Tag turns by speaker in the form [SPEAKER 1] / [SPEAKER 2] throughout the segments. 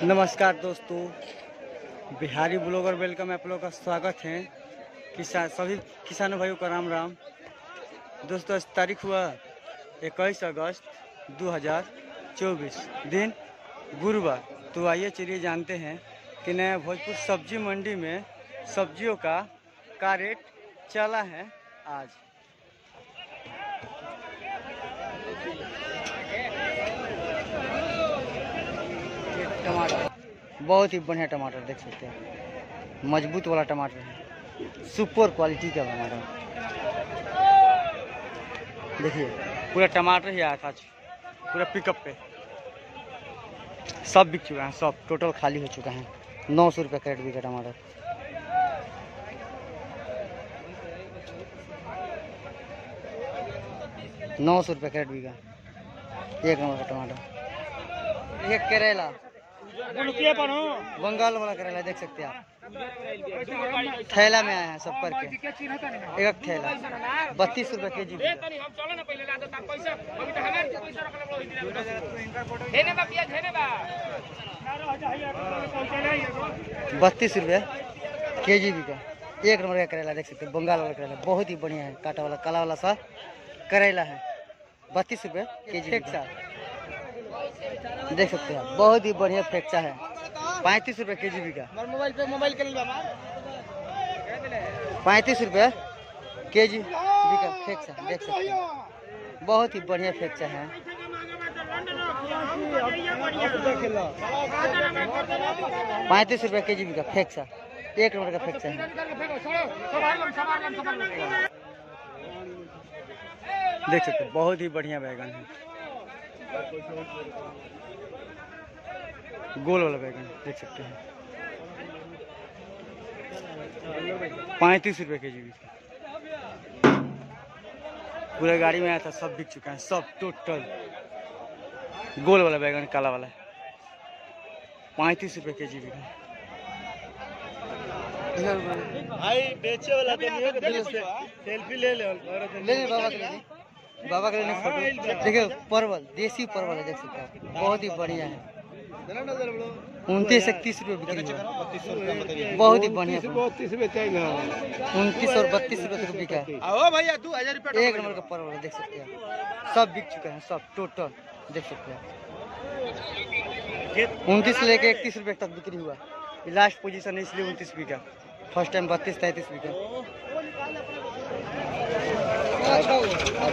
[SPEAKER 1] नमस्कार दोस्तों, Bihari blogger welcome आप लोगों का स्वागत है। सभी किसानों भाइयों का राम राम। दोस्तों आज तारीख हुआ 21 अगस्त 2024, दिन गुरुवार। तो आइए चलिए जानते हैं कि नया भोजपुर सब्जी मंडी में सब्जियों का रेट चला है आज। टमाटर बहुत ही बढ़िया टमाटर देख सकते हैं, मजबूत वाला टमाटर है, सुपर क्वालिटी का टमाटर। देखिए पूरा टमाटर ही आया था आज, पूरा पिकअप पे सब बिक चुका है, सब टोटल खाली हो चुका है। 900 रुपये कैरेट बिका टमाटर। ₹900 कैरेट बिका एक नंबर का टमाटर। एक करेला बंगाल वाला करेला देख सकते हैं आप, थैला में आया है सब करके, एक थैला 32 रुपये के जी। 32 रुपये के जी बिका एक नंबर का करेला देख सकते हैं, बंगाल वाला करेला बहुत ही बढ़िया है, काटा वाला काला वाला सा करेला है। 32 रुपये के जी देख सकते हैं आप, बहुत ही बढ़िया फेक्चा है। 35 रुपये के जी बिका। मोबाइल 35 रुपये के जी बिका फेक्चा देख सकते हैं, बहुत ही बढ़िया फेक्चा है। 35 रुपये के जी बिका फेक्चा, एक नंबर का फेक्चा है। देख सकते हैं बहुत ही बढ़िया बैगन है, गोल वाला बैगन देख सकते हैं। 35 रुपये के जी बिका। पूरा गाड़ी में आया था, सब बिक चुका है, सब टोटल। गोल वाला बैगन काला वाला 35 रुपये के जी बिका।
[SPEAKER 2] भाई बेचे वाला तो नहीं है, सेल्फी ले ले
[SPEAKER 1] बाबा के लिए फोटो। देखिए परवल, देसी परवल है देख सकते हैं, बहुत ही बढ़िया है। 29 से 30 रुपये बिक्री है, बहुत ही बढ़िया। 29 और 32 रुपये तक बिका है। एक नंबर का परवल देख सकते हैं, सब बिक चुका है, सब टोटल देख सकते हैं। 29 से लेके 31 रुपये तक बिक्री हुआ, लास्ट पोजीशन है इसलिए 29 बिका। फर्स्ट टाइम 32-33 बिका।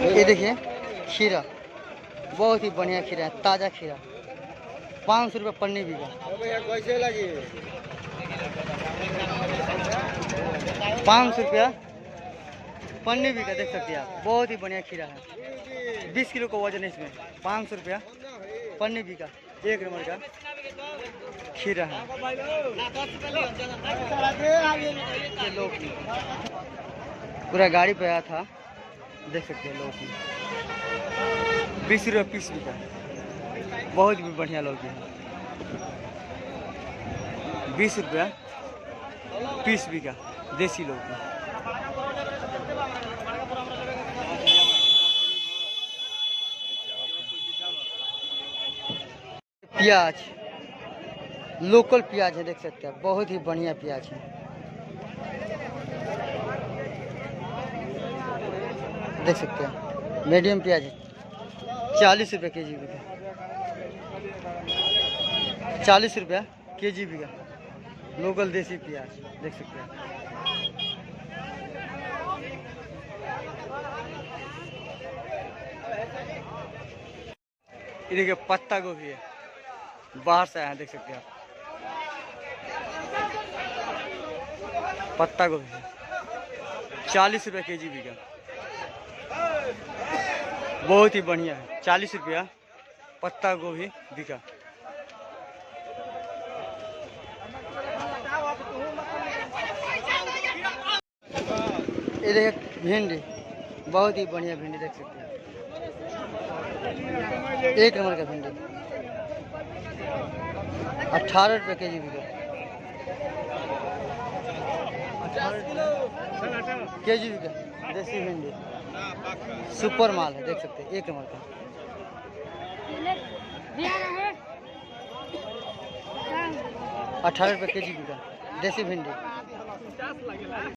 [SPEAKER 1] ये देखिए खीरा, बहुत ही बढ़िया खीरा है, ताज़ा खीरा। 500 रुपये पन्नी बिका। 500 रुपया पन्नी बिका देख सकते हैं आप, बहुत ही बढ़िया खीरा है। 20 किलो का वजन है इसमें। 500 रुपया पन्नी बिका, एक नंबर का खीरा है। लौकी पूरा गाड़ी पे आया था देख सकते हैं, लौकी 20 रुपये पीस बिका, बहुत भी बढ़िया लौकी है। 20 रुपया पीस बिका देसी लौकी। प्याज, लोकल प्याज है देख सकते हैं, बहुत ही बढ़िया प्याज है। देख सकते हैं मीडियम प्याज है, 40 रुपये के जी बिका। 40 रुपया के जी बिका लोकल देसी प्याज देख सकते हैं। ये देखिए पत्ता गोभी है, बाहर से आया है देख सकते हैं आप, पत्ता गोभी है। 40 रुपये के जी बिका, बहुत ही बढ़िया है। 40 रुपया पत्ता गोभी बिका। ये देखिए भिंडी, बहुत ही बढ़िया भिंडी देख सकते हैं, एक नंबर का भिंडी। 18 रुपये के जी बिका। 18 के जी बिका देसी भिंडी, सुपर माल है देख सकते हैं, एक नंबर का। 18 रुपये के जी बिका देसी भिंडी।